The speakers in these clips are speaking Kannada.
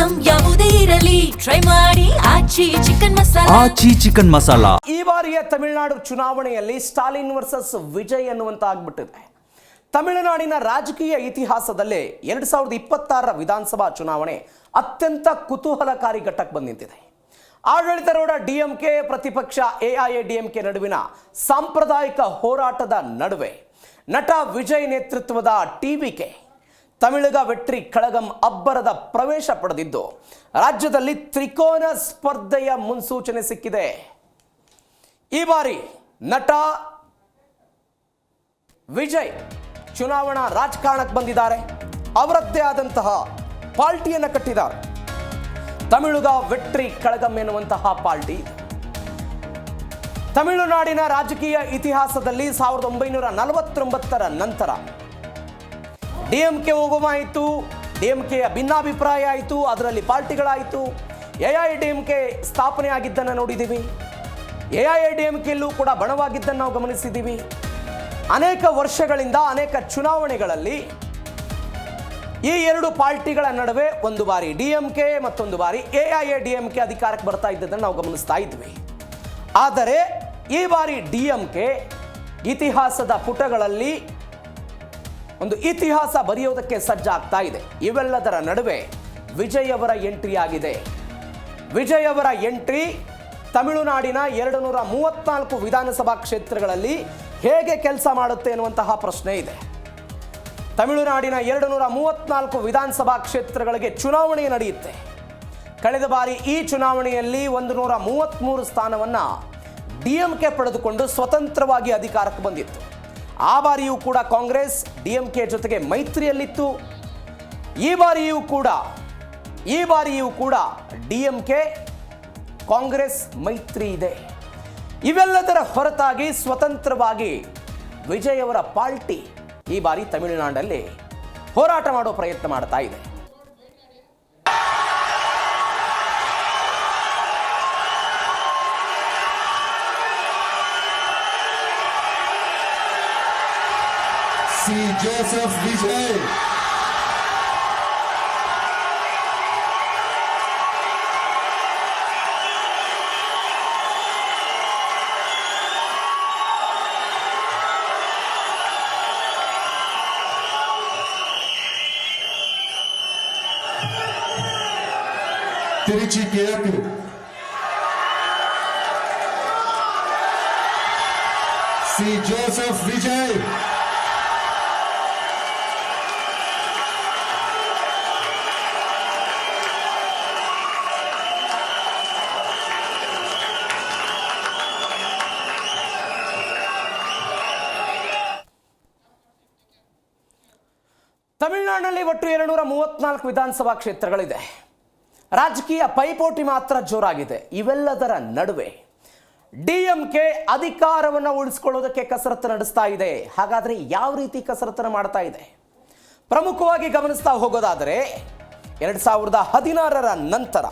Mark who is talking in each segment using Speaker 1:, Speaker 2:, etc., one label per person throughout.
Speaker 1: ಐಟಂ ಯಾವುದೇ ಇರಲಿ ಟ್ರೈ ಮಾಡಿ ಆಚಿ ಚಿಕನ್ ಮಸಾಲಾ.
Speaker 2: ಈ ಬಾರಿಯ ತಮಿಳುನಾಡು ಚುನಾವಣೆಯಲ್ಲಿ ಸ್ಟಾಲಿನ್ ವರ್ಸಸ್ ವಿಜಯ್ ಅನ್ನುವಂತ ಆಗ್ಬಿಟ್ಟಿದೆ. ತಮಿಳುನಾಡಿನ ರಾಜಕೀಯ ಇತಿಹಾಸದಲ್ಲೇ 2026ರ ವಿಧಾನಸಭಾ ಚುನಾವಣೆ ಅತ್ಯಂತ ಕುತೂಹಲಕಾರಿ ಘಟ್ಟಕ್ಕೆ ಬಂದು ನಿಂತಿದೆ. ಆಡಳಿತಾರೂಢ ಡಿಎಂಕೆ ಪ್ರತಿಪಕ್ಷ ಎಐಎಡಿಎಂಕೆ ನಡುವಿನ ಸಾಂಪ್ರದಾಯಿಕ ಹೋರಾಟದ ನಡುವೆ ನಟ ವಿಜಯ್ ನೇತೃತ್ವದ ಟಿವಿಕೆ ತಮಿಳಗ ವೆಟ್ರಿ ಕಳಗಂ ಅಬ್ಬರದ ಪ್ರವೇಶ ಪಡೆದಿದ್ದು ರಾಜ್ಯದಲ್ಲಿ ತ್ರಿಕೋನ ಸ್ಪರ್ಧೆಯ ಮುನ್ಸೂಚನೆ ಸಿಕ್ಕಿದೆ. ಈ ಬಾರಿ ನಟ ವಿಜಯ್ ಚುನಾವಣಾ ರಾಜಕಾರಣಕ್ಕೆ ಬಂದಿದ್ದಾರೆ. ಅವರದ್ದೇ ಆದಂತಹ ಪಾರ್ಟಿಯನ್ನು ಕಟ್ಟಿದ್ದಾರೆ. ತಮಿಳುಗ ವೆಟ್ರಿ ಕಳಗಂ ಎನ್ನುವಂತಹ ಪಾರ್ಟಿ ತಮಿಳುನಾಡಿನ ರಾಜಕೀಯ ಇತಿಹಾಸದಲ್ಲಿ 1949ರ ನಂತರ ಡಿಎಂಕೆ ಹೋಗುಮಾಯಿತು, ಡಿಎಂಕೆಯ ಭಿನ್ನಾಭಿಪ್ರಾಯ ಆಯಿತು, ಅದರಲ್ಲಿ ಪಾರ್ಟಿಗಳಾಯಿತು. ಎಐಎಡಿಎಂಕೆ ಸ್ಥಾಪನೆ ಆಗಿದ್ದನ್ನು ನೋಡಿದ್ದೀವಿ. ಎಐಎಡಿಎಂಕೆಯಲ್ಲೂ ಕೂಡ ಬಣವಾಗಿದ್ದನ್ನು ನಾವು ಗಮನಿಸಿದ್ದೀವಿ. ಅನೇಕ ವರ್ಷಗಳಿಂದ ಅನೇಕ ಚುನಾವಣೆಗಳಲ್ಲಿ ಈ ಎರಡು ಪಾರ್ಟಿಗಳ ನಡುವೆ ಒಂದು ಬಾರಿ ಡಿಎಂಕೆ ಮತ್ತೊಂದು ಬಾರಿ ಎಐಎಡಿಎಂಕೆ ಅಧಿಕಾರಕ್ಕೆ ಬರ್ತಾ ಇದ್ದದನ್ನು ನಾವು ಗಮನಿಸ್ತಾ ಇದ್ವಿ. ಆದರೆ ಈ ಬಾರಿ ಡಿಎಂಕೆ ಇತಿಹಾಸದ ಪುಟಗಳಲ್ಲಿ ಒಂದು ಇತಿಹಾಸ ಬರೆಯೋದಕ್ಕೆ ಸಜ್ಜಾಗ್ತಾ ಇದೆ. ಇವೆಲ್ಲದರ ನಡುವೆ ವಿಜಯ್ ಅವರ ಎಂಟ್ರಿ ಆಗಿದೆ. ವಿಜಯ್ ಅವರ ಎಂಟ್ರಿ ತಮಿಳುನಾಡಿನ 234 ವಿಧಾನಸಭಾ ಕ್ಷೇತ್ರಗಳಲ್ಲಿ ಹೇಗೆ ಕೆಲಸ ಮಾಡುತ್ತೆ ಎನ್ನುವಂತಹ ಪ್ರಶ್ನೆ ಇದೆ. ತಮಿಳುನಾಡಿನ 234 ವಿಧಾನಸಭಾ ಕ್ಷೇತ್ರಗಳಿಗೆ ಚುನಾವಣೆ ನಡೆಯುತ್ತೆ. ಕಳೆದ ಬಾರಿ ಈ ಚುನಾವಣೆಯಲ್ಲಿ 133 ಸ್ಥಾನವನ್ನು ಡಿಎಂಕೆ ಪಡೆದುಕೊಂಡು ಸ್ವತಂತ್ರವಾಗಿ ಅಧಿಕಾರಕ್ಕೆ ಬಂದಿತ್ತು. ಆ ಬಾರಿಯೂ ಕೂಡ ಕಾಂಗ್ರೆಸ್ ಡಿಎಂಕೆ ಜೊತೆಗೆ ಮೈತ್ರಿಯಲ್ಲಿತ್ತು. ಈ ಬಾರಿಯೂ ಕೂಡ ಡಿಎಂಕೆ ಕಾಂಗ್ರೆಸ್ ಮೈತ್ರಿ ಇದೆ. ಇವೆಲ್ಲದರ ಹೊರತಾಗಿ ಸ್ವತಂತ್ರವಾಗಿ ವಿಜಯ್ ಅವರ ಪಾರ್ಟಿ ಈ ಬಾರಿ ತಮಿಳುನಾಡಲ್ಲಿ ಹೋರಾಟ ಮಾಡೋ ಪ್ರಯತ್ನ ಮಾಡ್ತಾ ಇದೆ.
Speaker 3: ಸಿ ಜೋಸೆಫ್ ವಿಜಯ್ ತಿರುಚಿ ಕಿഴக்கு ಸಿ ಜೋಸೆಫ್ ವಿಜಯ್
Speaker 2: ತಮಿಳುನಾಡಿನಲ್ಲಿ ಒಟ್ಟು 234 ವಿಧಾನಸಭಾ ಕ್ಷೇತ್ರಗಳಿದೆ. ರಾಜಕೀಯ ಪೈಪೋಟಿ ಮಾತ್ರ ಜೋರಾಗಿದೆ. ಇವೆಲ್ಲದರ ನಡುವೆ ಡಿಎಂಕೆ ಅಧಿಕಾರವನ್ನು ಉಳಿಸಿಕೊಳ್ಳೋದಕ್ಕೆ ಕಸರತ್ತು ನಡೆಸ್ತಾ ಇದೆ. ಹಾಗಾದರೆ ಯಾವ ರೀತಿ ಕಸರತ್ತನ್ನು ಮಾಡ್ತಾ ಇದೆ? ಪ್ರಮುಖವಾಗಿ ಗಮನಿಸ್ತಾ ಹೋಗೋದಾದರೆ 2016ರ ನಂತರ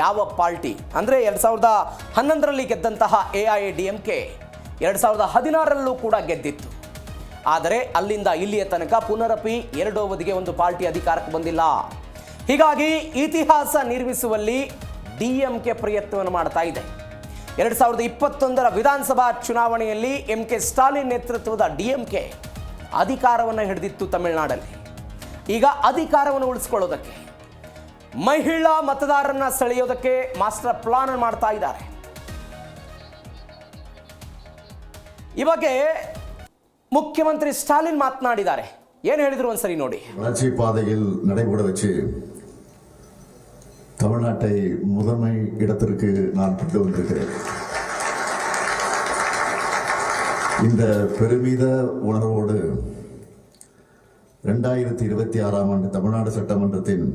Speaker 2: ಯಾವ ಪಾರ್ಟಿ ಅಂದರೆ 2011ರಲ್ಲಿ ಗೆದ್ದಂತಹ ಎಐಎಡಿಎಂಕೆ 2016ರಲ್ಲೂ ಕೂಡ ಗೆದ್ದಿತ್ತು. ಆದರೆ ಅಲ್ಲಿಂದ ಇಲ್ಲಿಯ ತನಕ ಪುನರಪಿ 2 ಅವಧಿಗೆ ಒಂದು ಪಾರ್ಟಿ ಅಧಿಕಾರಕ್ಕೆ ಬಂದಿಲ್ಲ. ಹೀಗಾಗಿ ಇತಿಹಾಸ ನಿರ್ಮಿಸುವಲ್ಲಿ ಡಿಎಂಕೆ ಪ್ರಯತ್ನವನ್ನು ಮಾಡ್ತಾ ಇದೆ. 2021ರ ವಿಧಾನಸಭಾ ಚುನಾವಣೆಯಲ್ಲಿ ಎಂಕೆ ಸ್ಟಾಲಿನ್ ನೇತೃತ್ವದ ಡಿಎಂಕೆ ಅಧಿಕಾರವನ್ನು ಹಿಡಿದಿತ್ತು ತಮಿಳುನಾಡಲ್ಲಿ. ಈಗ ಅಧಿಕಾರವನ್ನು ಉಳಿಸಿಕೊಳ್ಳೋದಕ್ಕೆ ಮಹಿಳಾ ಮತದಾರರನ್ನ ಸೆಳೆಯೋದಕ್ಕೆ ಮಾಸ್ಟರ್ ಪ್ಲಾನ್ ಮಾಡ್ತಾ ಇದ್ದಾರೆ. ಈ ಬಗ್ಗೆ ಮುಖ್ಯಮಂತ್ರಿ ಸ್ಟಾಲಿನ್ ಮಾತನಾಡಿದ್ದಾರೆ. ಏನು ಹೇಳಿದ್ರು ಒಂದ್ಸರಿ ನೋಡಿ.
Speaker 3: வளர்ச்சி பாதையில் நடைபோட வச்சு தமிழ்நாட்டை முதன்மை இடத்திற்கு நான் கொண்டு வந்திருக்கிறேன். இந்த பெருமித உணர்வோடு 2026ஆம் ஆண்டு தமிழ்நாடு சட்டமன்றத்தின்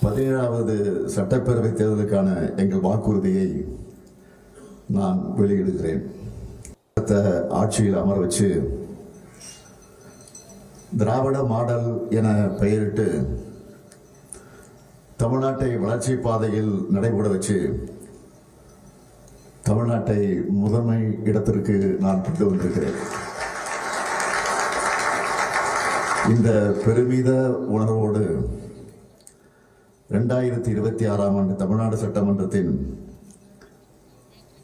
Speaker 3: 17வது சட்டப்பேரவை தேர்தலுக்கான எங்கள் வாக்குறுதியை நான் வெளியிடுகிறேன். ஆட்சியில் அமர வச்சு திராவிட மாடல் என பெயரிட்டு தமிழ்நாட்டை வளர்ச்சி பாதையில் நடைபோட வச்சு தமிழ்நாட்டை முதன்மை இடத்திற்கு நான் கொண்டு வந்திருக்கிறேன். இந்த பெருமித உணர்வோடு 2026ஆம் ஆண்டு தமிழ்நாடு சட்டமன்றத்தின்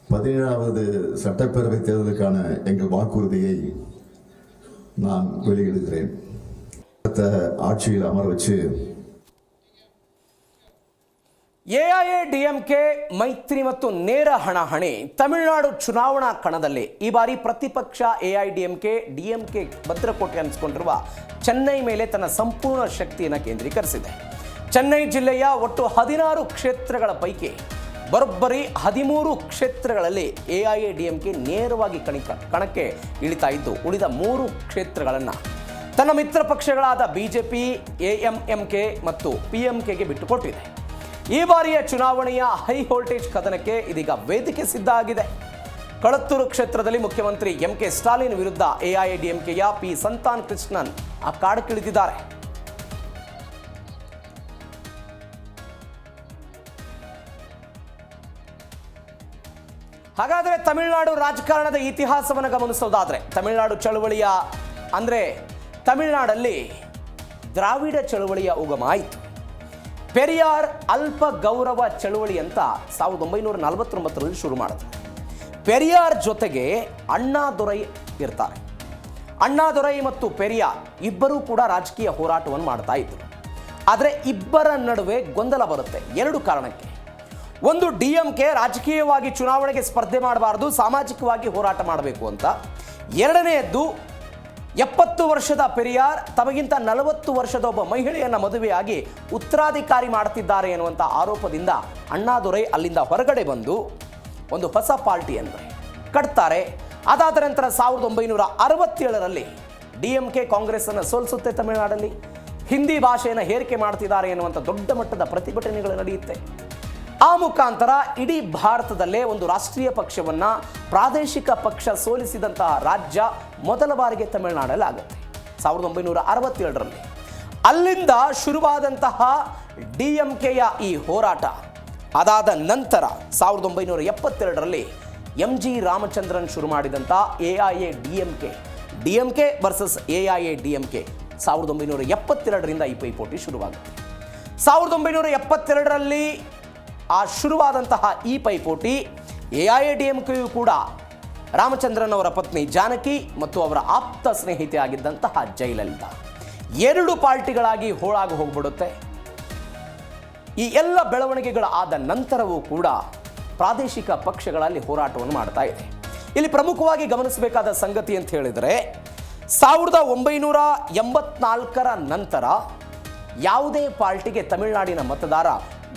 Speaker 3: 17வது சட்டப்பேரவை தேர்தலுக்கான எங்கள் வாக்குறுதியை நான் வெளியிடுகிறேன். அடுத்த ஆட்சியில் அமர வச்சு
Speaker 2: ಎಐಎಡಿಎಂಕೆ ಮೈತ್ರಿ ಮತ್ತು ನೇರ ಹಣಾಹಣಿ ತಮಿಳುನಾಡು ಚುನಾವಣಾ ಕಣದಲ್ಲಿ ಈ ಬಾರಿ ಪ್ರತಿಪಕ್ಷ ಎಐಡಿಎಂಕೆ ಡಿಎಂಕೆ ಭದ್ರಕೋಟೆ ಅನಿಸಿಕೊಂಡಿರುವ ಚೆನ್ನೈ ಮೇಲೆ ತನ್ನ ಸಂಪೂರ್ಣ ಶಕ್ತಿಯನ್ನು ಕೇಂದ್ರೀಕರಿಸಿದೆ. ಚೆನ್ನೈ ಜಿಲ್ಲೆಯ ಒಟ್ಟು 16 ಕ್ಷೇತ್ರಗಳ ಪೈಕಿ ಬರೋಬ್ಬರಿ 13 ಕ್ಷೇತ್ರಗಳಲ್ಲಿ ಎಐಎಡಿಎಂಕೆ ನೇರವಾಗಿ ಕಣಕ್ಕೆ ಇಳಿತಾ ಇದ್ದು ಉಳಿದ 3 ಕ್ಷೇತ್ರಗಳನ್ನು ತನ್ನ ಮಿತ್ರ ಪಕ್ಷಗಳಾದ ಬಿಜೆಪಿ, ಎಎಂಎಂಕೆ ಮತ್ತು ಪಿಎಂಕೆಗೆ ಬಿಟ್ಟುಕೊಟ್ಟಿದೆ. ಈ ಬಾರಿಯ ಚುನಾವಣೆಯ ಹೈ ವೋಲ್ಟೇಜ್ ಕದನಕ್ಕೆ ಇದೀಗ ವೇದಿಕೆ ಸಿದ್ಧ ಆಗಿದೆ. ಕಳತ್ತೂರು ಕ್ಷೇತ್ರದಲ್ಲಿ ಮುಖ್ಯಮಂತ್ರಿ ಎಂಕೆ ಸ್ಟಾಲಿನ್ ವಿರುದ್ಧ ಎಐಎಡಿಎಂಕೆಯ ಪಿ ಸಂತಾನ್ ಕೃಷ್ಣನ್ ಅಖಾಡಕ್ಕಿಳಿದಿದ್ದಾರೆ. ಹಾಗಾದರೆ ತಮಿಳುನಾಡು ರಾಜಕಾರಣದ ಇತಿಹಾಸವನ್ನು ಗಮನಿಸೋದಾದ್ರೆ ತಮಿಳುನಾಡು ಚಳವಳಿಯ ತಮಿಳುನಾಡಲ್ಲಿ ದ್ರಾವಿಡ ಚಳವಳಿಯ ಉಗಮ ಆಯಿತು. ಪೆರಿಯಾರ್ ಅಲ್ಪ ಗೌರವ ಚಳವಳಿ ಅಂತ 1949ರಲ್ಲಿ ಶುರು ಮಾಡಿದ್ರು. ಪೆರಿಯಾರ್ ಜೊತೆಗೆ ಅಣ್ಣಾದೊರೈ ಇರ್ತಾರೆ. ಅಣ್ಣಾದೊರೈ ಮತ್ತು ಪೆರಿಯಾರ್ ಇಬ್ಬರೂ ಕೂಡ ರಾಜಕೀಯ ಹೋರಾಟವನ್ನು ಮಾಡ್ತಾ ಇದ್ರು. ಆದರೆ ಇಬ್ಬರ ನಡುವೆ ಗೊಂದಲ ಬರುತ್ತೆ 2 ಕಾರಣಕ್ಕೆ. ಒಂದು, ಡಿಎಂಕೆ ರಾಜಕೀಯವಾಗಿ ಚುನಾವಣೆಗೆ ಸ್ಪರ್ಧೆ ಮಾಡಬಾರ್ದು, ಸಾಮಾಜಿಕವಾಗಿ ಹೋರಾಟ ಮಾಡಬೇಕು ಅಂತ. ಎರಡನೆಯದ್ದು, 70 ವರ್ಷದ ಪೆರಿಯಾರ್ ತಮಗಿಂತ 40 ವರ್ಷದ ಒಬ್ಬ ಮಹಿಳೆಯನ್ನು ಮದುವೆಯಾಗಿ ಉತ್ತರಾಧಿಕಾರಿ ಮಾಡುತ್ತಿದ್ದಾರೆ ಎನ್ನುವಂಥ ಆರೋಪದಿಂದ ಅಣ್ಣಾದೊರೈ ಅಲ್ಲಿಂದ ಹೊರಗಡೆ ಬಂದು ಒಂದು ಹೊಸ ಪಾರ್ಟಿಯನ್ನು ಕಟ್ತಾರೆ. ಅದಾದ ನಂತರ 1967ರಲ್ಲಿ ಡಿಎಂಕೆ ಕಾಂಗ್ರೆಸ್ಸನ್ನು ಸೋಲಿಸುತ್ತೆ. ತಮಿಳುನಾಡಲ್ಲಿ ಹಿಂದಿ ಭಾಷೆಯನ್ನು ಹೇರಿಕೆ ಮಾಡ್ತಿದ್ದಾರೆ ಎನ್ನುವಂಥ ದೊಡ್ಡ ಮಟ್ಟದ ಪ್ರತಿಭಟನೆಗಳು ನಡೆಯುತ್ತೆ. ಆ ಮುಖಾಂತರ ಇಡೀ ಭಾರತದಲ್ಲೇ ಒಂದು ರಾಷ್ಟ್ರೀಯ ಪಕ್ಷವನ್ನು ಪ್ರಾದೇಶಿಕ ಪಕ್ಷ ಸೋಲಿಸಿದಂತಹ ರಾಜ್ಯ ಮೊದಲ ಬಾರಿಗೆ ತಮಿಳುನಾಡಲ್ಲಿ ಆಗುತ್ತೆ 1967ರಲ್ಲಿ. ಅಲ್ಲಿಂದ ಶುರುವಾದಂತಹ ಡಿಎಂಕೆಯ ಈ ಹೋರಾಟ ಅದಾದ ನಂತರ 1972ರಲ್ಲಿ MG ರಾಮಚಂದ್ರನ್ ಶುರು ಮಾಡಿದಂಥ ಡಿಎಂಕೆ ವರ್ಸಸ್ ಎಐಎಡಿಎಂಕೆ 1972ರಿಂದ ಈ ಪೈಪೋಟಿ ಶುರುವಾಗುತ್ತೆ. 1972ರಲ್ಲಿ ಆ ಶುರುವಾದಂತಹ ಈ ಪೈಪೋಟಿ ಎಐಎಡಿಎಂಕೆಯು ಕೂಡ ರಾಮಚಂದ್ರನ್ ಅವರ ಪತ್ನಿ ಜಾನಕಿ ಮತ್ತು ಅವರ ಆಪ್ತ ಸ್ನೇಹಿತೆ ಆಗಿದ್ದಂತಹ ಜಯಲಲಿತಾ 2 ಪಾರ್ಟಿಗಳಾಗಿ ಹೋಳಾಗಿ ಹೋಗ್ಬಿಡುತ್ತೆ. ಈ ಎಲ್ಲ ಬೆಳವಣಿಗೆಗಳ ಆದ ನಂತರವೂ ಕೂಡ ಪ್ರಾದೇಶಿಕ ಪಕ್ಷಗಳಲ್ಲಿ ಹೋರಾಟವನ್ನು ಮಾಡ್ತಾ ಇದೆ. ಇಲ್ಲಿ ಪ್ರಮುಖವಾಗಿ ಗಮನಿಸಬೇಕಾದ ಸಂಗತಿ ಅಂತ ಹೇಳಿದರೆ 1984ರ ನಂತರ ಯಾವುದೇ ಪಾರ್ಟಿಗೆ ತಮಿಳುನಾಡಿನ ಮತದಾರ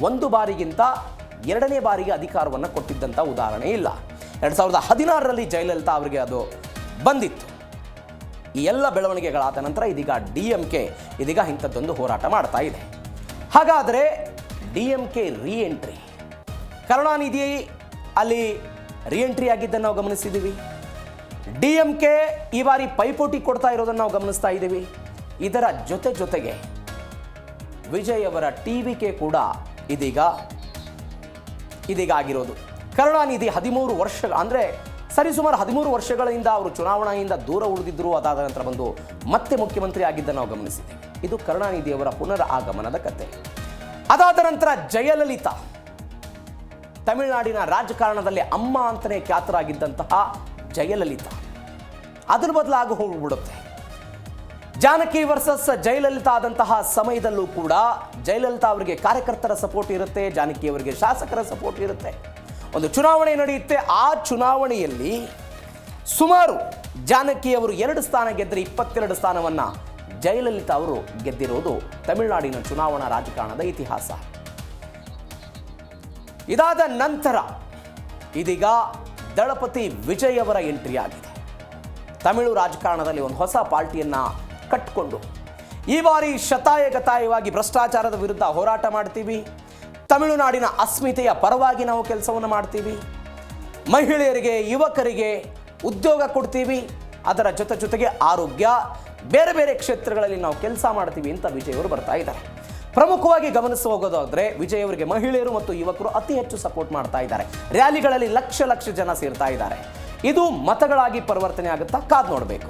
Speaker 2: ಒಂದು ಬಾರಿಗಿಂತ 2ನೇ ಬಾರಿಗೆ ಅಧಿಕಾರವನ್ನು ಕೊಟ್ಟಿದ್ದಂಥ ಉದಾಹರಣೆ ಇಲ್ಲ. 2016ರಲ್ಲಿ ಜಯಲಲಿತಾ ಅವರಿಗೆ ಅದು ಬಂದಿತ್ತು. ಈ ಎಲ್ಲ ಬೆಳವಣಿಗೆಗಳಾದ ನಂತರ ಇದೀಗ ಡಿಎಂಕೆ ಇಂಥದ್ದೊಂದು ಹೋರಾಟ ಮಾಡ್ತಾ ಇದೆ. ಹಾಗಾದರೆ ಡಿಎಂಕೆ ರೀಎಂಟ್ರಿ, ಕರುಣಾನಿಧಿ ಅಲ್ಲಿ ರೀಎಂಟ್ರಿ ಆಗಿದ್ದನ್ನು ನಾವು ಗಮನಿಸಿದ್ದೀವಿ. ಡಿಎಂಕೆ ಈ ಬಾರಿ ಪೈಪೋಟಿ ಕೊಡ್ತಾ ಇರೋದನ್ನು ನಾವು ಗಮನಿಸ್ತಾ ಇದ್ದೀವಿ. ಇದರ ಜೊತೆಗೆ ವಿಜಯ್ ಅವರ ಟಿವಿಕೆ ಕೂಡ ಇದೀಗ ಆಗಿರೋದು. ಕರುಣಾನಿಧಿ 13 ವರ್ಷ ಸರಿಸುಮಾರು 13 ವರ್ಷಗಳಿಂದ ಅವರು ಚುನಾವಣೆಯಿಂದ ದೂರ ಉಳಿದಿದ್ದರು. ಅದಾದ ನಂತರ ಬಂದು ಮತ್ತೆ ಮುಖ್ಯಮಂತ್ರಿ ಆಗಿದ್ದನ್ನು ನಾವು ಗಮನಿಸಿದ್ದೇವೆ. ಇದು ಕರುಣಾನಿಧಿಯವರ ಪುನರ್ ಆಗಮನದ ಕತೆ. ಅದಾದ ನಂತರ ಜಯಲಲಿತಾ, ತಮಿಳುನಾಡಿನ ರಾಜಕಾರಣದಲ್ಲಿ ಅಮ್ಮ ಅಂತಲೇ ಖ್ಯಾತರಾಗಿದ್ದಂತಹ ಜಯಲಲಿತಾ ಅದರ ಬದಲಾಗಿ ಹೋಗ್ಬಿಡುತ್ತೆ. ಜಾನಕಿ ವರ್ಸಸ್ ಜಯಲಲಿತಾ ಆದಂತಹ ಸಮಯದಲ್ಲೂ ಕೂಡ ಜಯಲಲಿತಾ ಅವರಿಗೆ ಕಾರ್ಯಕರ್ತರ ಸಪೋರ್ಟ್ ಇರುತ್ತೆ, ಜಾನಕಿ ಅವರಿಗೆ ಶಾಸಕರ ಸಪೋರ್ಟ್ ಇರುತ್ತೆ. ಒಂದು ಚುನಾವಣೆ ನಡೆಯುತ್ತೆ. ಆ ಚುನಾವಣೆಯಲ್ಲಿ ಸುಮಾರು ಜಾನಕಿ ಅವರು 2 ಸ್ಥಾನ ಗೆದ್ದರೆ 22 ಸ್ಥಾನವನ್ನು ಜಯಲಲಿತಾ ಅವರು ಗೆದ್ದಿರೋದು ತಮಿಳುನಾಡಿನ ಚುನಾವಣಾ ರಾಜಕಾರಣದ ಇತಿಹಾಸ. ಇದಾದ ನಂತರ ಇದೀಗ ದಳಪತಿ ವಿಜಯ್ ಅವರ ಎಂಟ್ರಿ ಆಗಿದೆ. ತಮಿಳು ರಾಜಕಾರಣದಲ್ಲಿ ಒಂದು ಹೊಸ ಪಾರ್ಟಿಯನ್ನು ಕಟ್ಟಿಕೊಂಡು ಈ ಬಾರಿ ಶತಾಯಗತಾಯವಾಗಿ ಭ್ರಷ್ಟಾಚಾರದ ವಿರುದ್ಧ ಹೋರಾಟ ಮಾಡ್ತೀವಿ, ತಮಿಳುನಾಡಿನ ಅಸ್ಮಿತೆಯ ಪರವಾಗಿ ನಾವು ಕೆಲಸವನ್ನು ಮಾಡ್ತೀವಿ, ಮಹಿಳೆಯರಿಗೆ ಯುವಕರಿಗೆ ಉದ್ಯೋಗ ಕೊಡ್ತೀವಿ, ಅದರ ಜೊತೆಗೆ ಆರೋಗ್ಯ ಬೇರೆ ಬೇರೆ ಕ್ಷೇತ್ರಗಳಲ್ಲಿ ನಾವು ಕೆಲಸ ಮಾಡ್ತೀವಿ ಅಂತ ವಿಜಯ್ ಅವರು ಬರ್ತಾ ಇದ್ದಾರೆ. ಪ್ರಮುಖವಾಗಿ ಗಮನಿಸಿ ಹೋಗೋದಾದ್ರೆ ವಿಜಯ್ ಅವರಿಗೆ ಮಹಿಳೆಯರು ಮತ್ತು ಯುವಕರು ಅತಿ ಹೆಚ್ಚು ಸಪೋರ್ಟ್ ಮಾಡ್ತಾ ಇದ್ದಾರೆ. ರ್ಯಾಲಿಗಳಲ್ಲಿ ಲಕ್ಷ ಜನ ಸೇರ್ತಾ ಇದ್ದಾರೆ. ಇದು ಮತಗಳಾಗಿ ಪರಿವರ್ತನೆ ಆಗುತ್ತಾ ಕಾದು ನೋಡಬೇಕು.